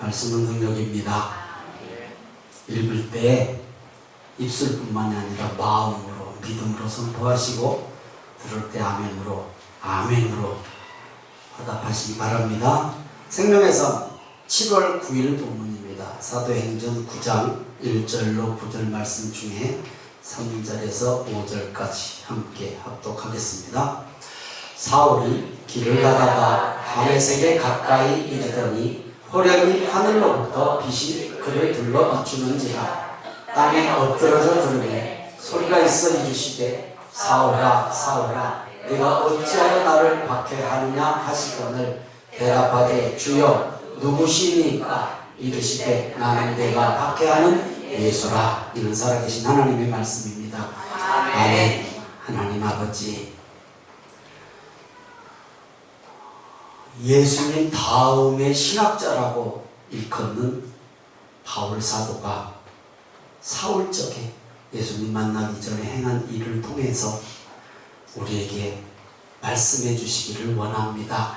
말씀은 능력입니다. 읽을 때 입술뿐만이 아니라 마음으로 믿음으로 선포하시고 들을 때 아멘으로 화답하시기 바랍니다. 생명의 선 7월 9일 본문입니다. 사도행전 9장 1절로 9절 말씀 중에 3절에서 5절까지 함께 합독하겠습니다. 사울이 길을 가다가 다메섹에 가까이 이르더니 호련히 하늘로부터 빛이 그를 둘러 비추는지라. 땅에 엎드러져 들으매 소리가 있어 이르시되 사울아 사울아 내가 어찌하여 나를 박해하느냐 하시거늘 대답하되 주여 누구시니까? 이르시되 나는 내가 박해하는 예수라. 이는 살아계신 하나님의 말씀입니다. 아멘. 하나님 아버지, 예수님 다음의 신학자라고 일컫는 바울 사도가 사울적에 예수님 만나기 전에 행한 일을 통해서 우리에게 말씀해 주시기를 원합니다.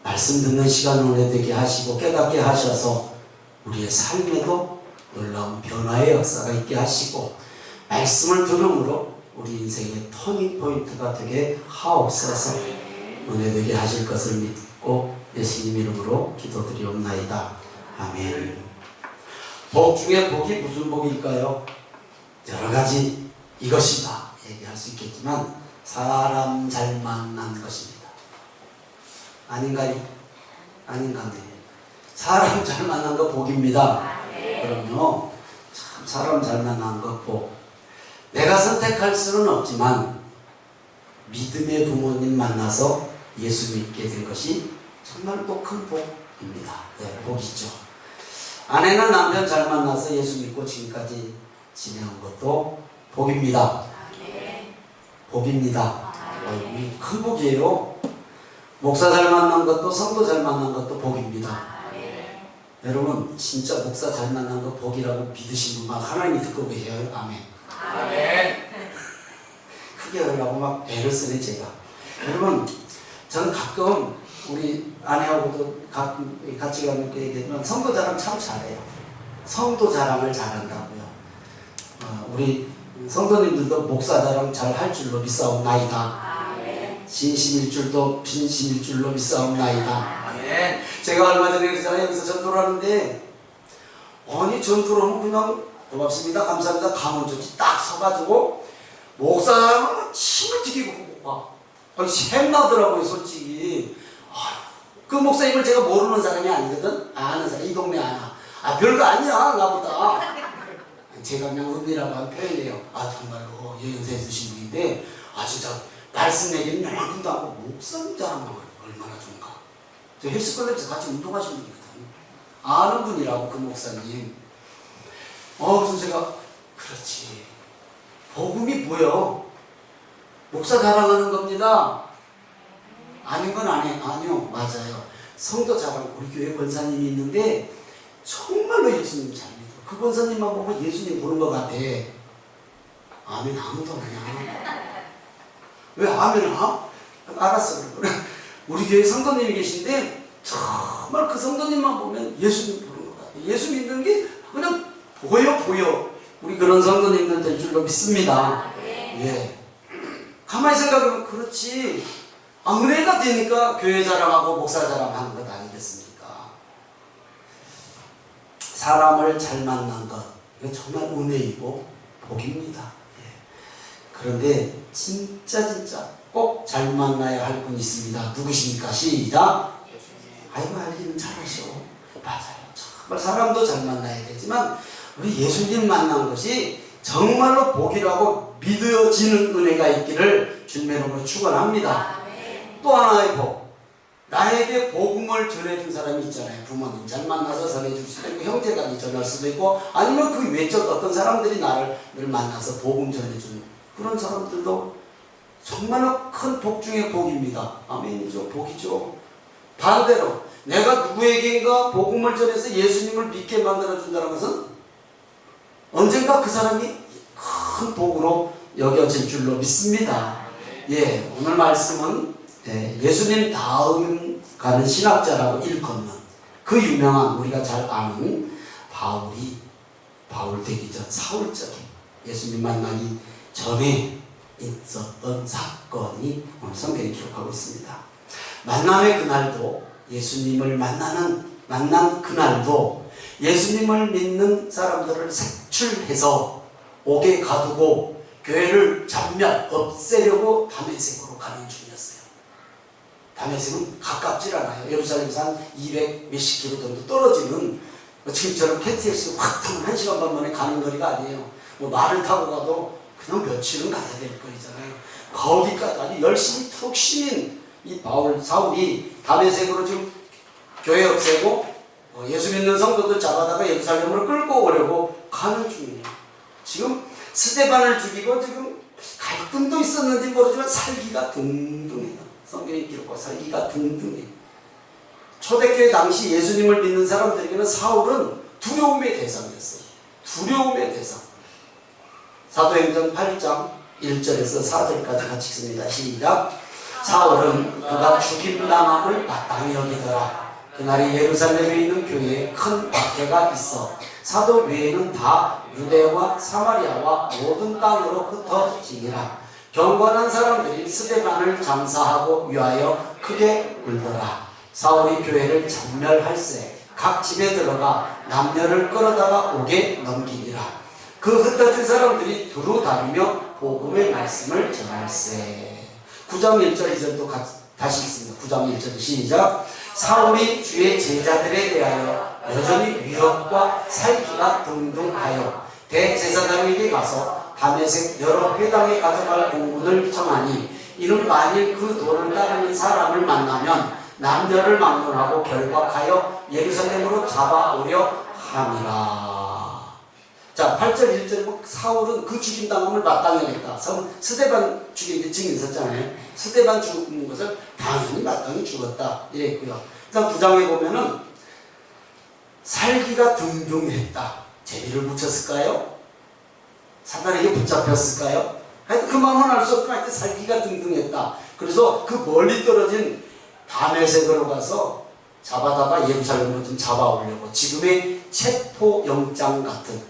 말씀 듣는 시간 오래되게 하시고 깨닫게 하셔서 우리의 삶에도 놀라운 변화의 역사가 있게 하시고 말씀을 들음으로 우리 인생의 터닝포인트가 되게 하옵소서. 은혜되게 하실 것을 믿고 예수님 이름으로 기도드리옵나이다. 아멘. 복 중에 복이 무슨 복일까요? 여러 가지 이것이다 얘기할 수 있겠지만 사람 잘 만난 것입니다. 아닌가요? 아닌가요? 사람 잘 만난 거 복입니다. 그럼요. 참 사람 잘 만난 거 복. 내가 선택할 수는 없지만 믿음의 부모님 만나서 예수 믿게 된 것이 정말로 큰 복입니다. 네, 복이죠. 아내는 남편 잘 만나서 예수 믿고 지금까지 지내온 것도 복입니다. 복입니다. 큰 복이에요. 목사 잘 만난 것도 성도 잘 만난 것도 복입니다. 여러분 진짜 목사 잘 만난 거 복이라고 믿으신 분만 하나님이 듣고 계셔요. 아멘. 크게 하려고 막 애를 쓰네 제가. 여러분 저는 가끔 우리 아내하고도 가끔 같이 가면 그 얘기하지만 성도 자랑 참 잘해요. 성도 자랑을 잘한다고요. 우리 성도님들도 목사 자랑 잘 할 줄로 믿사옵나이다. 진심일 줄도 빈심일 줄로 믿사옵나이다. 제가 얼마 전에 그랬잖아요. 여기서 전도를 하는데 아니 전도를 하면 그냥 고맙습니다 감사합니다 가문조지 딱 서가지고 목사 자랑은 침을 튀기고 막 아니 샘나더라고요 솔직히. 그 목사님을 제가 모르는 사람이 아니거든. 아는 사람 이 동네 아나. 별거 아니야 나보다. 제가 그냥 은혜라고 하는 표현이에요. 정말로 연세해 주신 분인데 진짜 말씀 얘기는 요만큼도 하고 목사님 자랑만 얼마나 좋은가. 저 헬스클럽에서 같이 운동하시는 분이거든. 아는 분이라고 그 목사님. 그래서 제가 그렇지 복음이 뭐요? 목사 자랑하는 겁니다. 아닌 건 아니요. 맞아요. 성도 자랑. 우리 교회 권사님이 있는데 정말로 예수님 잘 믿어. 그 권사님만 보면 예수님 보는 것 같아. 아멘. 아무도 그냥. 왜 아멘을 알았어. 우리 교회 성도님이 계신데 정말 그 성도님만 보면 예수님 보는 것 같아. 예수 믿는 게 그냥 보여. 우리 그런 성도님들 될 줄로 믿습니다. 예. 가만히 생각하면 그렇지. 은혜가 되니까 교회 자랑하고 목사 자랑하는 것 아니겠습니까? 사람을 잘 만난 것, 이거 정말 은혜이고 복입니다. 그런데 진짜 꼭 잘 만나야 할 분이 있습니다. 누구십니까? 시작! 아이고 알기는 잘하셔. 맞아요. 정말 사람도 잘 만나야 되지만 우리 예수님 만난 것이 정말로 복이라고 믿어지는 은혜가 있기를 주님의 이름으로 축원합니다. 또 하나의 복. 나에게 복음을 전해준 사람이 있잖아요. 부모님 잘 만나서 전해줄 수도 있고 형제간이 전할 수도 있고 아니면 그 외적 어떤 사람들이 나를 만나서 복음 전해주는 그런 사람들도 정말로 큰 복 중에 복입니다. 아멘이죠. 복이죠. 반대로 내가 누구에게인가 복음을 전해서 예수님을 믿게 만들어준다는 것은 언젠가 그 사람이 큰 복으로 여겨질 줄로 믿습니다. 오늘 말씀은 예수님 다음 가는 신학자라고 일컫는 그 유명한 우리가 잘 아는 바울 되기 전 사울적인 예수님 만나기 전에 있었던 사건이 오늘 성경이 기록하고 있습니다. 만남의 그날도 예수님을 만난 그날도 예수님을 믿는 사람들을 색출해서 옥에 가두고 교회를 전면 없애려고 다메섹으로 가는 중이었어요. 다메섹은 가깝질 않아요. 예루살렘에서 한 200 몇십 킬로 정도 떨어지는, 지금처럼 KTX 확 타면 1시간 반 만에 가는 거리가 아니에요. 뭐 말을 타고 가도 그냥 며칠은 가야 될 거리잖아요. 거기까지 아주 열심히 푹신인 이 사울이 다메섹으로 지금 교회 없애고 예수 믿는 성도들 잡아다가 예루살렘으로 끌고 오려고 가는 중이에요. 지금 스데반을 죽이고 지금 갈등도 있었는지 모르지만 살기가 등등해요. 성경이 기록하고 살기가 등등해요. 초대교회 당시 예수님을 믿는 사람들에게는 사울은 두려움의 대상이었어요. 두려움의 대상. 사도행전 8장 1절에서 4절까지 같이 읽습니다. 시작. 사울은 그가 죽임당함을 마땅히 여기더라. 그날이 예루살렘에 있는 교회에 큰 박해가 있어 사도 외에는 다 유대와 사마리아와 모든 땅으로 흩어지니라. 경건한 사람들이 스데반을 장사하고 위하여 크게 울더라. 사울이 교회를 전멸할세 각 집에 들어가 남녀를 끌어다가 옥에 넘기니라. 그 흩어진 사람들이 두루 다니며 복음의 말씀을 전할세. 9장 1절 2절도 다시 읽습니다. 9장 1절 시작. 사울이 주의 제자들에 대하여 여전히 위협과 살기가 등등하여 대제사장에게 가서 다메섹 여러 회당에 가져갈 공문을 청하니 이는 만일 그 도를 따르는 사람을 만나면 남녀를 막론하고 결박하여 예루살렘으로 잡아오려 함이라. 자, 8절 1절 사울은 그 죽임당함을 마땅히 했다. 스데반 죽인 게 지금 있었잖아요. 스데반 죽은 것을 당연히 마땅히 죽었다 이랬고요. 그다음 9장에 보면은 살기가 등등했다. 재미를 붙였을까요? 사단에게 붙잡혔을까요? 하여튼 그 마음은 알 수 없지만 하여튼 살기가 등등했다. 그래서 그 멀리 떨어진 다메섹으로 가서 잡아다가 예루살렘으로 좀 잡아오려고 지금의 체포영장 같은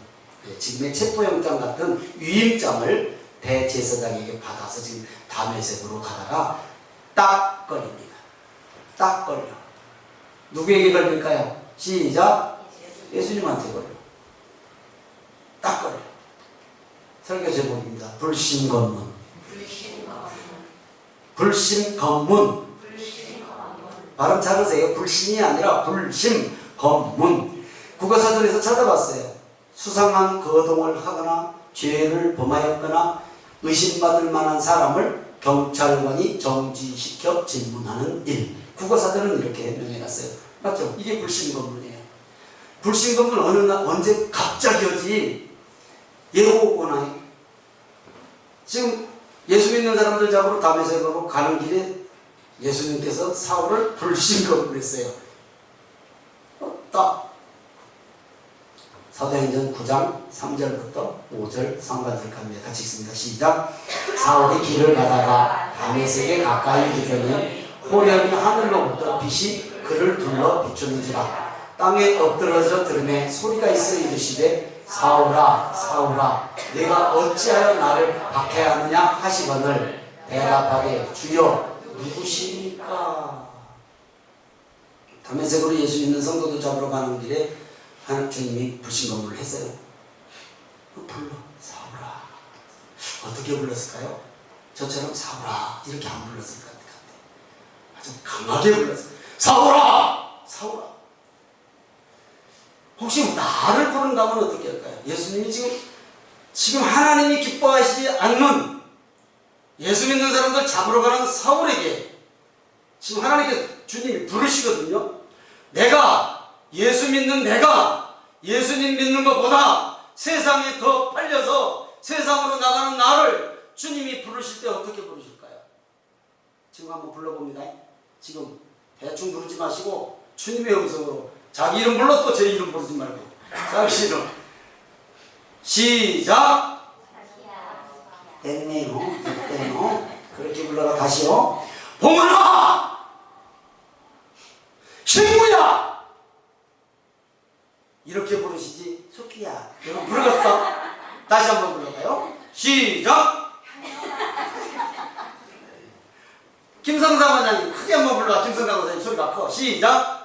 위임장을 대제사장에게 받아서 지금 다메섹으로 가다가 딱 걸립니다. 딱 걸려. 누구에게 걸릴까요? 시작. 예수님한테 걸려. 딱 걸려. 설교 제목입니다. 불신검문. 불신검문. 발음 잘하세요. 불신이 아니라 불신검문. 국어사전에서 찾아봤어요. 수상한 거동을 하거나 죄를 범하였거나 의심받을 만한 사람을 경찰관이 정지시켜 질문하는 일. 국어사전은 이렇게 명해놨어요. 맞죠? 이게 불신검문이에요. 불신검문 언제 갑자기 오지? 예고거나 지금 예수 믿는 사람들 잡으러 다메섹으로 가는 길에 예수님께서 사울을 불신검문했어요. 딱 사도행전 9장 3절부터 5절 상반절 갑니다. 같이 읽습니다. 시작. 사울이 길을 가다가 다메섹에 가까이 이르더니 호련히 하늘로부터 빛이 그를 둘러 비추는지라. 땅에 엎드러져 들으매 소리가 있어 이르시되 사울아 사울아 내가 어찌하여 나를 박해하느냐 하시거늘 대답하되 주여 누구십니까? 다메섹으로 예수 믿는 성도들 잡으러 가는 길에 주님이 불신검문을 했어요. 불러 사울아. 어떻게 불렀을까요? 저처럼 사울아 이렇게 안 불렀을 것 같아요. 아주 강하게 불렀어요. 사울아 사울아. 혹시 나를 부른다면 어떻게 할까요? 예수님이 지금 하나님이 기뻐하시지 않는 예수 믿는 사람들 잡으러 가는 사울에게 지금 하나님께 주님이 부르시거든요. 내가 예수님 믿는 것보다 세상에 더 팔려서 세상으로 나가는 나를 주님이 부르실 때 어떻게 부르실까요? 지금 한번 불러봅니다. 지금 대충 부르지 마시고 주님의 음성으로 자기 이름 불렀고 제 이름 부르지 말고 자기 이름 시작. 됐네요. 그렇게 불러라. 다시요. 봉헌아 친구야 이렇게 부르시지 소키야 이거 부르겠어? 다시 한번 불러봐요. 시작. 김성삼 원장님 크게 한번 불러봐. 김성삼 원장님 소리가 커. 시작.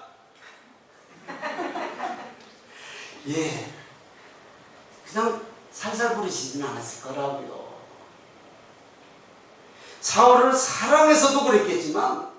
예, 그냥 살살 부르시진 않았을 거라고요. 사울을 사랑해서도 그랬겠지만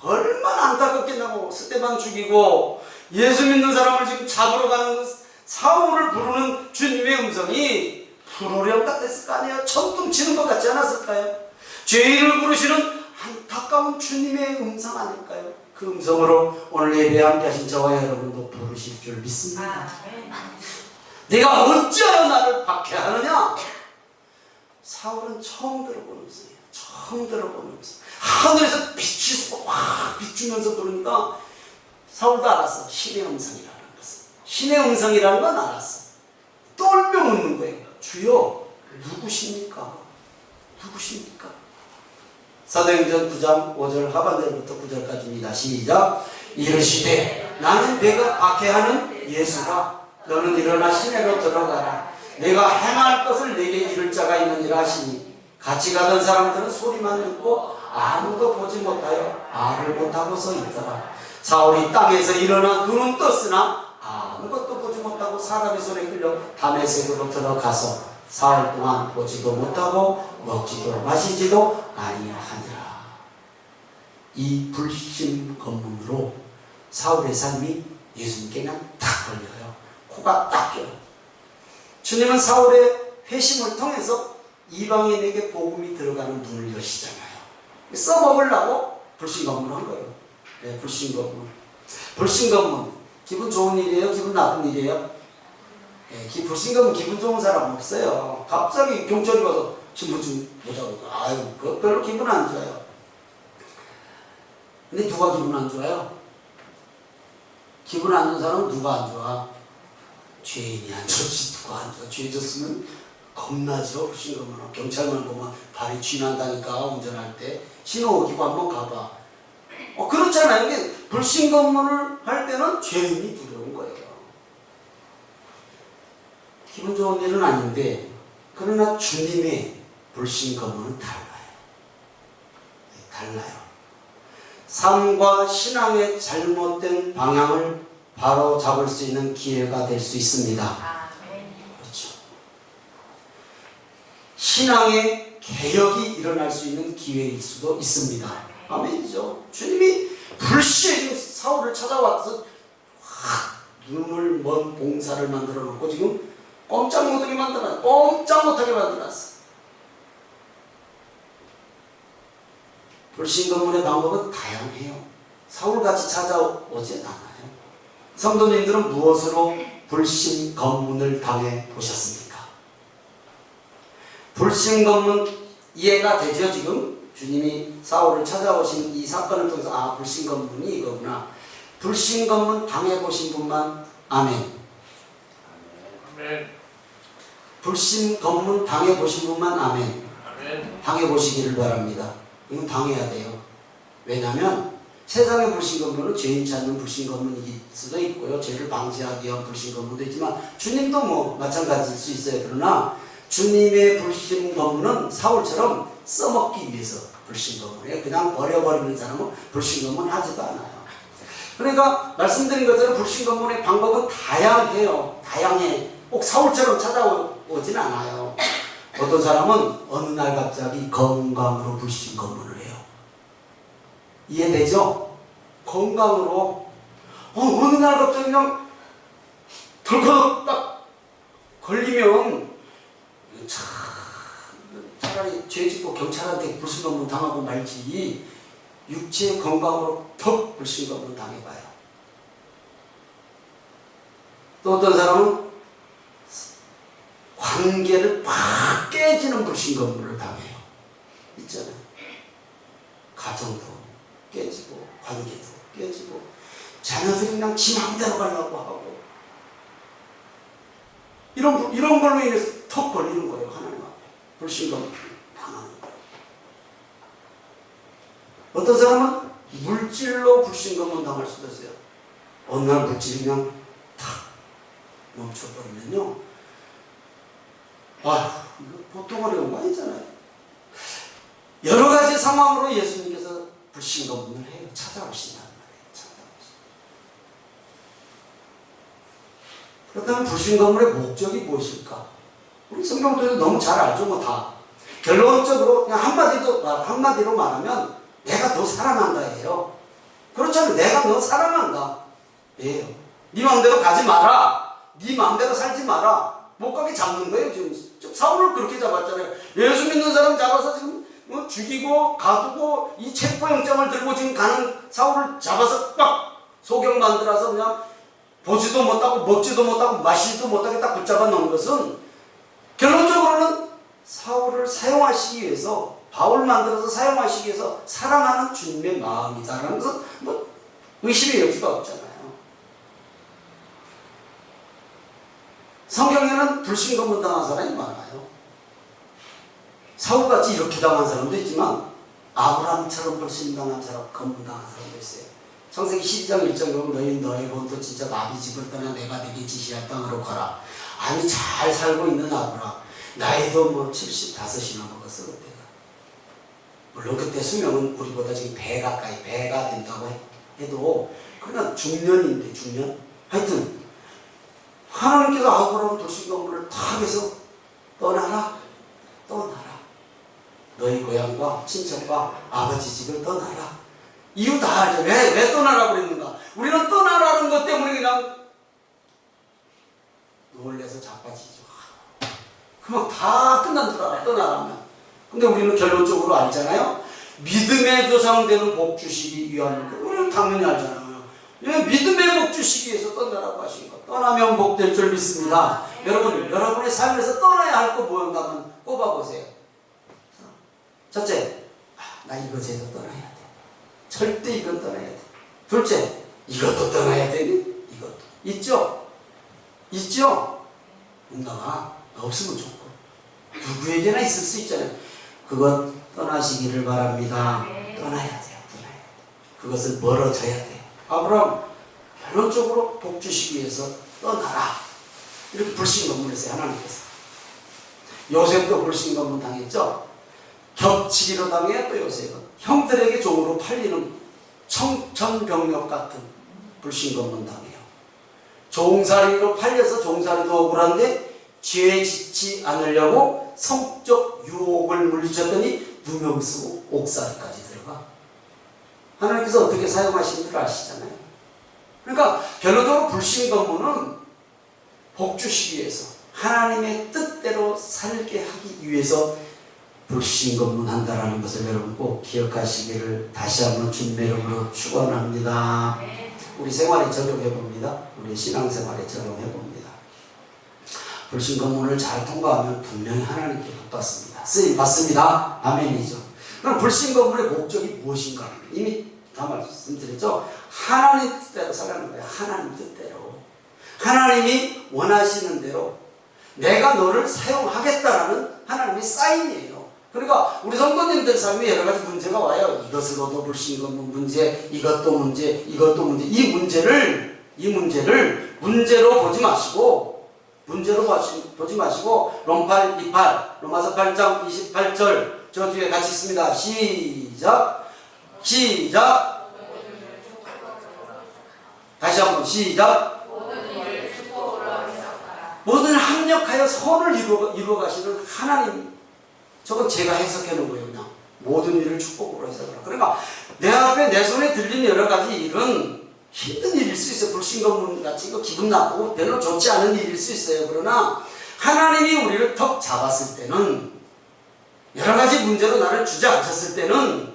얼마나 안타깝겠냐고. 스데반 죽이고 예수 믿는 사람을 지금 잡으러 가는 그 사울을 부르는 주님의 음성이 불호령 같았을 거 아니에요. 천둥치는 것 같지 않았을까요? 죄인을 부르시는 안타까운 주님의 음성 아닐까요? 그 음성으로 오늘 예배에 함께 하신 저와 여러분도 부르실 줄 믿습니다. 내가 어찌하여 나를 박해하느냐? 사울은 처음 들어보는 음성이에요. 처음 들어보는 음성. 하늘에서 빛이 확 비추면서 부르니까 사울도 알았어. 신의 음성이라는 것은. 신의 음성이라는 건 알았어. 떨며 묻는 거예요. 주여 누구십니까? 누구십니까? 사도행전 9장 5절 하반절부터 9절까지입니다. 시작. 이르시되 나는 내가 박해하는 예수가 너는 일어나 시내로 들어가라. 내가 행할 것을 내게 이를 자가 있느니라 하시니 같이 가던 사람들은 소리만 듣고 아무도 보지 못하여 말을 못하고서 있더라. 사울이 땅에서 일어나 눈은 떴으나 아무것도 보지 못하고 사람의 손에 끌려 다메섹으로 들어가서 사흘 동안 보지도 못하고 먹지도 마시지도 아니하니라. 이 불신검문으로 사울의 삶이 예수님께 그냥 딱 걸려요. 코가 딱 껴요. 주님은 사울의 회심을 통해서 이방인에게 복음이 들어가는 문을 여시잖아요. 써먹으려고 불신검문을 한 거예요. 네, 불신검문. 불신검문. 기분 좋은 일이에요? 기분 나쁜 일이에요? 네, 불신검문 기분 좋은 사람 없어요. 갑자기 경찰이 와서 신분증 보자고. 아유, 별로 기분 안 좋아요. 근데 누가 기분 안 좋아요? 기분 안 좋은 사람은 누가 안 좋아? 죄인이 안 좋지. 누가 안 좋아? 죄 졌으면 겁나죠. 불신검문. 경찰만 보면 발이 쥐난다니까. 운전할 때 신호 어기고 한번 가봐. 그렇잖아요. 이게 불신검문을 할 때는 죄인이 두려운 거예요. 기분 좋은 일은 아닌데, 그러나 주님의 불신검문은 달라요. 달라요. 삶과 신앙의 잘못된 방향을 바로 잡을 수 있는 기회가 될 수 있습니다. 그렇죠. 신앙의 개혁이 일어날 수 있는 기회일 수도 있습니다. 아멘이죠. 주님이 불시에 사울을 찾아와서 눈물 먼 봉사를 만들어 놓고 지금 꼼짝 못하게 만들어놨어. 꼼짝 못하게 만들어놨어. 불신검문의 방법은 다양해요. 사울같이 찾아오지 않아요. 성도님들은 무엇으로 불신검문을 당해 보셨습니까? 불신검문 이해가 되죠? 지금 주님이 사울을 찾아오신 이 사건을 통해서 불신검문이 이거구나. 불신검문 당해보신 분만 아멘. 아멘. 불신검문 당해보신 분만 아멘. 아멘. 당해보시기를 바랍니다. 이건 당해야 돼요. 왜냐하면 세상의 불신검문은 죄인 찾는 불신검문일 수도 있고요. 죄를 방지하기 위한 불신검문도 있지만 주님도 마찬가지일 수 있어요. 그러나 주님의 불신검문은 사울처럼 써먹기 위해서 불신검문이에요. 그냥 버려버리는 사람은 불신검문 하지도 않아요. 그러니까 말씀드린 것처럼 불신검문의 방법은 다양해요. 다양해. 꼭 사울처럼 찾아오진 않아요. 어떤 사람은 어느 날 갑자기 건강으로 불신검문을 해요. 이해되죠? 건강으로 어느 날 갑자기 그냥 덜컥 딱 걸리면 차라리 죄 짓고 경찰한테 불신검문 당하고 말지 육체의 건강으로 턱 불신검문 당해봐요. 또 어떤 사람은 관계를 팍 깨지는 불신검문을 당해요. 있잖아요. 가정도 깨지고 관계도 깨지고 자녀들이 그냥 지 맘대로 가려고 하고 이런 걸로 인해서 턱 걸리는 거예요. 하나님 앞에 불신검문 당하는 거예요. 어떤 사람은 물질로 불신검문 당할 수도 있어요. 어느 날 물질이 그냥 탁 멈춰버리면요. 아휴, 이거 보통 어려운 거 아니잖아요. 여러 가지 상황으로 예수님께서 불신검문을 해요. 찾아오신단 말이에요. 찾아오신다. 그렇다면 불신검문의 목적이 무엇일까? 우리 성경도에서 너무 잘 알죠, 뭐 다. 결론적으로 그냥 한마디로 말하면 내가 너 사랑한다예요. 그렇잖아요. 내가 너 사랑한다. 예요. 네 마음대로 가지 마라. 네 마음대로 살지 마라. 못 가게 잡는 거예요. 지금 사울을 그렇게 잡았잖아요. 예수 믿는 사람 잡아서 지금 죽이고 가두고 이 체포영장을 들고 지금 가는 사울을 잡아서 빡 소경 만들어서 그냥 보지도 못하고 먹지도 못하고 마시지도 못하게 딱 붙잡아 놓은 것은 결론적으로는 사울을 사용하시기 위해서, 바울 만들어서 사용하시기 위해서 사랑하는 주님의 마음이다라는 것은 뭐 의심의 여지가 없잖아요. 성경에는 불신검문 당한 사람이 많아요. 사울같이 이렇게 당한 사람도 있지만 아브라함처럼 불신당한 사람, 검문당한 사람도 있어요. 창세기 12장 1절에 보면 너희 본토 진짜 나비 집을 떠나 내가 네게 지시할 땅으로 가라. 아니 잘 살고 있는 아브라함, 나이도 뭐 75이나 먹었어 그때가. 물론 그때 수명은 우리보다 지금 배 가까이 배가 된다고 해도 그러나 중년인데 중년. 하여튼 하나님께서 아브라함 불신검문을 탁 해서 떠나라. 너희 고향과 친척과 아버지 집을 떠나라. 이유 다 알죠. 왜 떠나라고 그랬는가? 우리는 떠나라는 것 때문에 그냥 놀래서 자빠지죠. 그만 다 끝난 줄 알아. 떠나라면. 근데 우리는 결론적으로 알잖아요. 믿음의 조상되는 복 주시기 위함이니까. 우리는 당연히 알잖아요. 믿음의 복 주시기 위해서 떠나라고 하신 것. 떠나면 복 될 줄 믿습니다. 여러분의 삶에서 떠나야 할 거 무언가 한번 꼽아보세요. 첫째, 나 이거 제도 떠나야 돼. 절대 이건 떠나야 돼. 둘째, 이것도 떠나야 되니? 이것도. 있죠? 뭔가가 없으면 좋고. 누구에게나 있을 수 있잖아요. 그것 떠나시기를 바랍니다. 떠나야 돼요. 그것을 멀어져야 돼요. 아브라함, 결론적으로 복 주시기 위해서 떠나라. 이렇게 불신검문을 했어요. 하나님께서. 요셉도 불신검문 당했죠? 겹치기로 당해 또 요셉은 형들에게 종으로 팔리는 청천벽력 같은 불신검문 당해요. 종살이로 팔려서 종살이도 억울한데 죄에 짓지 않으려고 성적 유혹을 물리쳤더니 누명 쓰고 옥살이까지 들어가. 하나님께서 어떻게 사용하시는 줄 아시잖아요. 그러니까 결론적으로 불신검문은 복 주시기 위해서 하나님의 뜻대로 살게 하기 위해서 불신검문 한다라는 것을 여러분 꼭 기억하시기를 다시 한번 주님의 이름으로 축원합니다. 우리 생활에 적용해봅니다. 우리 신앙생활에 적용해봅니다. 불신검문을 잘 통과하면 분명히 하나님께 복받습니다. 쓰임 받습니다. 아멘이죠. 그럼 불신검문의 목적이 무엇인가? 이미 다 말씀드렸죠. 하나님 뜻대로 살라는 거예요. 하나님 뜻대로. 하나님이 원하시는 대로 내가 너를 사용하겠다라는 하나님의 사인이에요. 그러니까 우리 성도님들 삶에 여러 가지 문제가 와요. 이것으로도 불신검문 문제, 이것도 문제, 이것도 문제. 이 문제를 문제로 보지 마시고 로마서 8장 28절 저 뒤에 같이 있습니다. 시작. 다시 한번 시작. 모든 합력하여 선을 이루어 가시는 하나님. 저건 제가 해석해 놓은 거예요. 그냥 모든 일을 축복으로 해석하라. 그러니까 내 앞에 내 손에 들린 여러 가지 일은 힘든 일일 수 있어요. 불신검문 같이 이거 기분 나쁘고 별로 좋지 않은 일일 수 있어요. 그러나 하나님이 우리를 턱 잡았을 때는, 여러 가지 문제로 나를 주저앉혔을 때는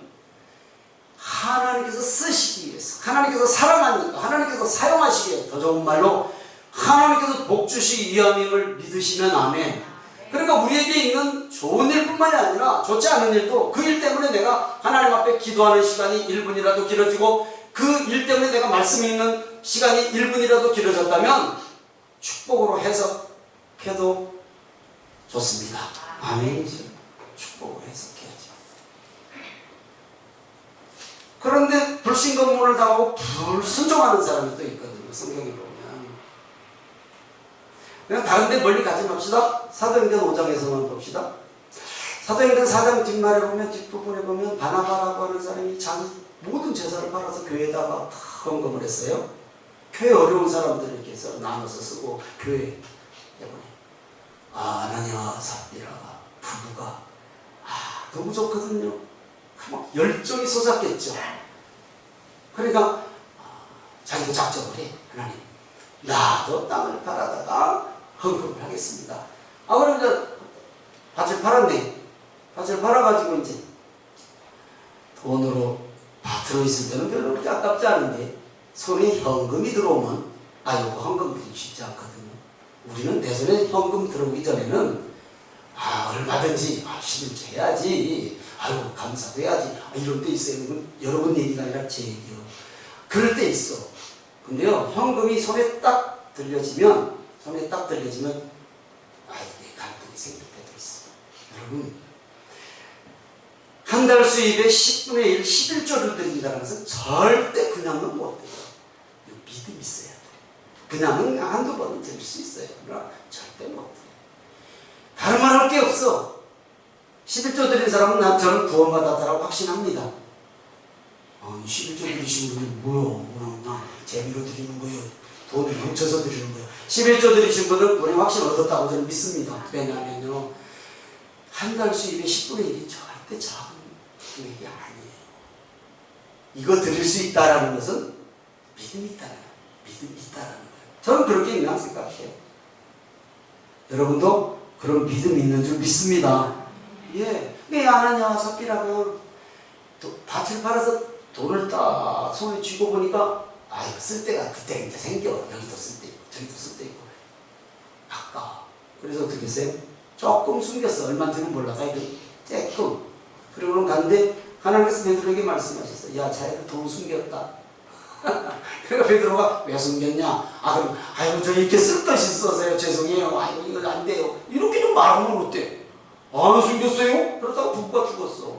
하나님께서 쓰시기 위해서, 하나님께서 사랑하니까, 하나님께서 사용하시기 위해서, 더 좋은 말로 하나님께서 복 주시기 위함임을 믿으시면 아멘. 그러니까 우리에게 있는 좋은 일뿐만이 아니라 좋지 않은 일도 그 일 때문에 내가 하나님 앞에 기도하는 시간이 1분이라도 길어지고 그 일 때문에 내가 말씀 읽는 시간이 1분이라도 길어졌다면 축복으로 해석해도 좋습니다. 아멘이죠. 축복으로 해석해야죠. 그런데 불신검문을 당하고 불순종하는 사람이 또 있거든요. 성경에 보면 그냥 다른 데 멀리 가지 맙시다. 사도행전 5장에서만 봅시다. 사도행전 4장 뒷말에 보면, 뒷부분에 보면 바나바라고 하는 사람이 자기 모든 재산을 팔아서 교회에다가 다 헌금을 했어요. 교회 어려운 사람들을 이렇게 해서 나눠서 쓰고 교회에 보내. 아나니아와 삽비라가 부부가 너무 좋거든요. 막 열정이 솟았겠죠. 그러니까 자기도 작정을 해. 하나님, 나도 땅을 팔아다가 헌금을 하겠습니다. 그럼 이제 밭을 팔았네. 밭을 팔아가지고 이제 돈으로 밭으로 있을 때는 별로 그렇게 아깝지 않은데 손에 현금이 들어오면 이거 헌금 드리기 쉽지 않거든요. 우리는 내 손에 현금 들어오기 전에는 얼마든지 11조 해야지, 아이고 감사도 해야지, 이런 때 있어요. 여러분 얘기가 아니라 제 얘기요. 그럴 때 있어. 근데요, 현금이 손에 딱 들려지면 이게 갈등이 생길 때도 있어. 여러분, 한 달 수입의 10분의 1, 11조를 드린다는 것은 절대 그냥은 못 돼요. 믿음이 있어야 돼. 그냥은 한두 번은 드릴 수 있어요. 그러나 절대 못 돼. 다른 말 할 게 없어. 11조 드린 사람은 저는 구원받았다라고 확신합니다. 11조 드리신 분은 뭐야? 재미로 드리는 거예요. 돈을 훔쳐서 드리는 거예요. 11조 드리신 분은 구원의 확신 얻었다고 저는 믿습니다. 왜냐하면요, 한 달 수입의 10분의 1이 절대 작은 금액이 아니에요. 이거 드릴 수 있다라는 것은 믿음이 있다는 거예요. 저는 그렇게 그냥 생각해요. 여러분도 그런 믿음이 있는 줄 믿습니다. 예. 아나니아와 삽비라가 밭을 팔아서 돈을 딱 손에 쥐고 보니까 쓸 데가 그때 이제 생겨. 여기도 쓸 데 있고 저기도 쓸 데 있고 아까워. 그래서 어떻게 했어요? 조금 숨겼어. 얼마인지는 몰라서 조금. 그리고는 갔는데 하나님께서 베드로에게 말씀하셨어요. 야, 자기가 돈 숨겼다. 그러니까 베드로가 왜 숨겼냐? 그럼 저 이렇게 쓸 것이 있어서요. 죄송해요. 이거 안 돼요. 이렇게 좀 말하면 어때? 숨겼어요? 그러다가 부부가 죽었어.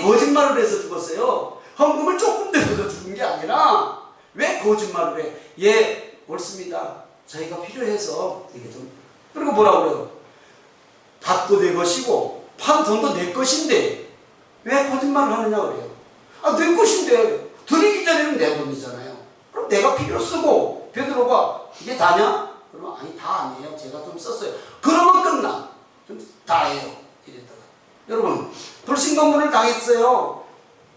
거짓말을 해서 죽었어요. 헌금을 조금 내서 죽은 게 아니라 왜 거짓말을 해? 예, 옳습니다. 저희가 필요해서 이게 좀. 그리고 뭐라고 그래요? 밭도 내 것이고 판 돈도 내 것인데 왜 거짓말을 하느냐 그래요. 내 것인데 드리기 전에는 내 돈이잖아요. 그럼 내가 필요 쓰고 베드로가 이게 다냐? 그러면 다 아니에요. 제가 좀 썼어요. 그러면 끝나. 다 해요. 이랬다가 여러분, 불신검문을 당했어요.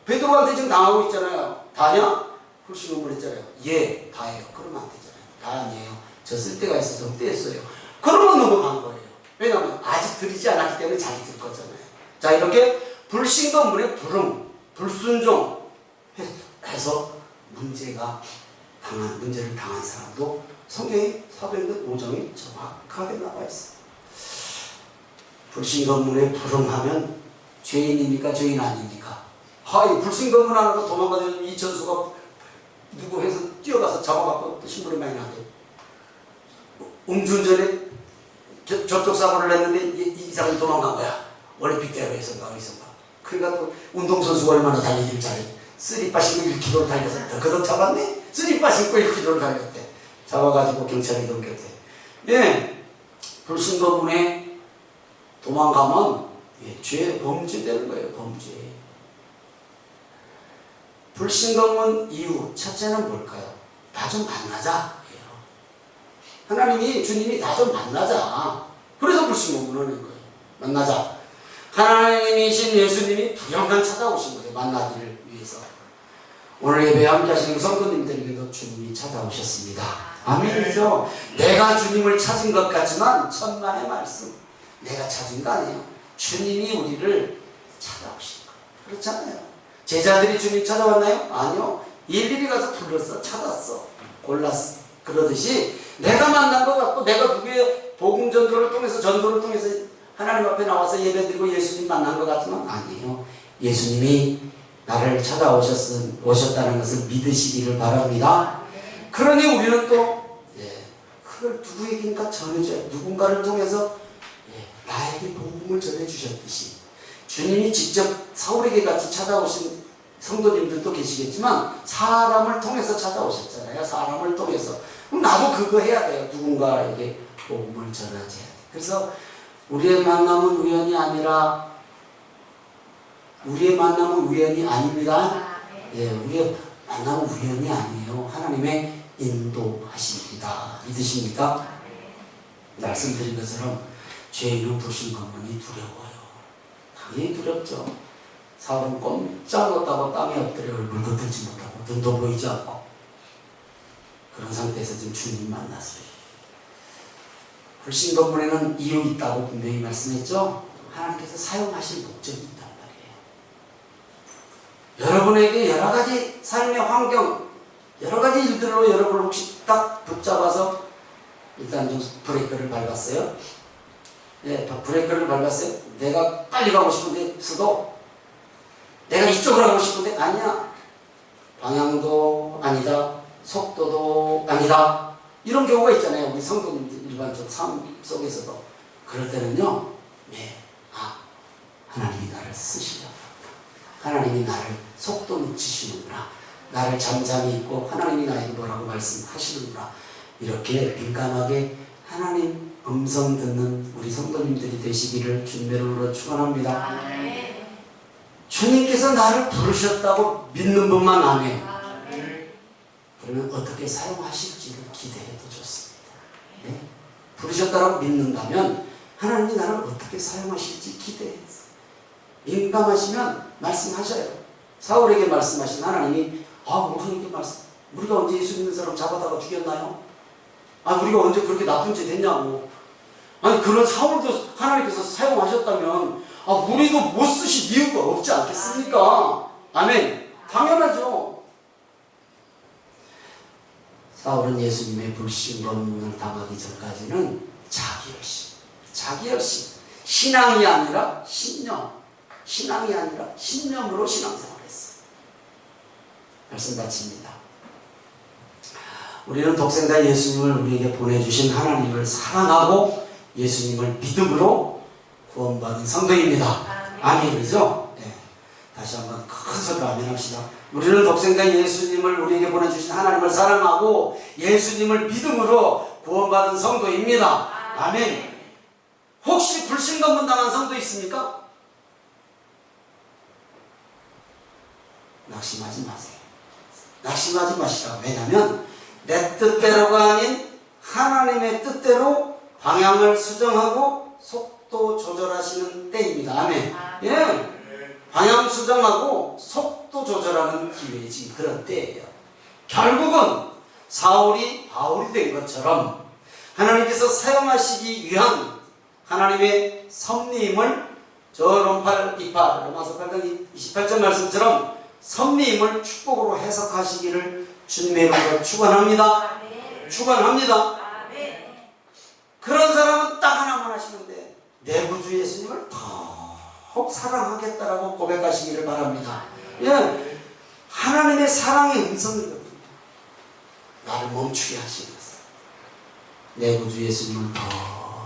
베드로한테 지금 당하고 있잖아요. 다냐? 불신검문 했잖아요. 예, 다예요. 그러면 안 되잖아요. 다 아니에요. 저 쓸 데가 있어서 좀 떼었어요. 그러면 넘어간 거예요. 왜냐하면 아직 드리지 않았기 때문에 자기 들 거잖아요. 자, 이렇게 불신검문의 불순종 해서 문제를 당한 사람도 성경에 사도행전 5장에 정확하게 나와 있어요. 불신검문에 불응하면 죄인입니까? 죄인 아닙니까? 불신검문 하는 거 도망가는 이천수가 누구 해서 뛰어가서 잡아갖고 신문을 많이 나게. 음주운전에 접촉 사고를 했는데 이 사람이 도망간 거야. 올림픽대로에서인가 어디선가. 그러니까 또 운동선수가 얼마나 달리길 잘해. 쓰리빠 신고 1km를 달려서 그거 잡았네? 쓰리빠 신고 1km를 달렸대. 잡아가지고 경찰이 넘겼대. 예, 불신검문에 도망가면 범죄되는 거예요. 범죄. 불신검문 이유 첫째는 뭘까요? 다 좀 만나자. 주님이 다 좀 만나자. 그래서 불신검문을 하는 거예요. 만나자. 하나님이신 예수님이 부영간 찾아오신 거예요. 만나기를 위해서. 오늘 예배 함께 하시는 성도님들에게도 주님이 찾아오셨습니다. 아멘이죠. 내가 주님을 찾은 것 같지만 천만의 말씀. 내가 찾은 거 아니에요. 주님이 우리를 찾아오신 거예요. 그렇잖아요. 제자들이 주님 찾아왔나요? 아니요. 일일이 가서 불렀어. 찾았어. 골랐어. 그러듯이 내가 만난 것 같고 내가 누구의 복음 전도를 통해서 하나님 앞에 나와서 예배드리고 예수님 만난 것 같지만 아니에요. 예수님이 나를 찾아오셨다는 것을 믿으시기를 바랍니다. 그러니 우리는 또 그걸 누구에게인가 전해줘야 누군가를 통해서 나에게 복음을 전해주셨듯이 주님이 직접 사울에게 같이 찾아오신 성도님들도 계시겠지만 사람을 통해서 찾아오셨잖아요. 사람을 통해서 그럼 나도 그거 해야 돼요. 누군가에게 복음을 전하지 해야 돼. 그래서 우리의 만남은 우연이 아니라 아닙니다. 예, 우리의 만남은 우연이 아니에요. 하나님의 인도하십니다. 믿으십니까? 말씀드린 것처럼 죄인은 불신검문이 두려워요. 당연히 두렵죠. 사울은 꼼짝 못하고 땅에 엎드려 얼굴 걷들지 못하고 눈도 보이지 않고 그런 상태에서 지금 주님 만났어요. 불신검문에는 이유 있다고 분명히 말씀했죠. 하나님께서 사용하실 목적이 있단 말이에요. 여러분에게 여러 가지 삶의 환경, 여러 가지 일들로 여러분을 혹시 딱 붙잡아서 일단 좀 브레이크를 밟았어요. 네, 브레이크를 밟았어요. 내가 빨리 가고 싶은데 수도, 내가 이쪽으로 가고 싶은데 아니야. 방향도 아니다. 속도도 아니다. 이런 경우가 있잖아요. 우리 성도님들 일반적 삶 속에서도. 그럴 때는요, 네, 하나님이 나를 쓰시려고. 하나님이 나를 속도 놓치시는구나. 나를 잠잠히 있고 하나님이 나에게 뭐라고 말씀하시는구나. 이렇게 민감하게 하나님 음성 듣는 우리 성도님들이 되시기를 주님의 이름으로 축원합니다. 주님께서 나를 부르셨다고 믿는 분만 아멘. 그러면 어떻게 사용하실지를 기대해도 좋습니다. 네? 부르셨다고 믿는다면 하나님이 나를 어떻게 사용하실지 기대해서 민감하시면 말씀하셔요. 사울에게 말씀하신 하나님이 우리가 언제 예수 믿는 사람 잡아다가 죽였나요? 우리가 언제 그렇게 나쁜 짓 했냐고. 아니 그런 사울도 하나님께서 사용하셨다면 우리도 못 쓰실 이유가 없지 않겠습니까? 아멘. 당연하죠. 사울은 예수님의 불신검문을 당하기 전까지는 자기 열심, 신앙이 아니라 신념으로 신앙생활했어요. 말씀 마칩니다. 우리는 독생자 예수님을 우리에게 보내주신 하나님을 사랑하고 예수님을 믿음으로 구원받은 성도입니다. 아멘이죠? 네. 다시 한번 큰 소리로 아멘 합시다. 우리는 독생자 예수님을 우리에게 보내주신 하나님을 사랑하고 예수님을 믿음으로 구원받은 성도입니다. 아멘. 혹시 불신검문 당한 성도 있습니까? 낙심하지 마세요. 낙심하지 마시라. 왜냐하면 내 뜻대로가 아닌 하나님의 뜻대로 방향을 수정하고 속도 조절하시는 때입니다. 아멘. 예. 방향 수정하고 속도 조절하는 기회지 그런 때예요. 결국은 사울이 바울이 된 것처럼 하나님께서 사용하시기 위한 하나님의 섭리임을 저 롬팔 28 로마서 8장 28절 말씀처럼 섭리임을 축복으로 해석하시기를 주님의 이름으로 축원합니다. 축원합니다. 그런 사람은 딱 하나만 하시는데 내 구주 예수님을 더욱 사랑하겠다라고 고백하시기를 바랍니다. 예, 하나님의 사랑의 음성이거든요. 나를 멈추게 하시면서 내 구주 예수님을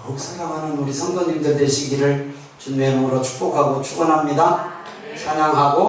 더욱 사랑하는 우리 성도님들 되시기를 주님의 이름으로 축복하고 축원합니다. 찬양하고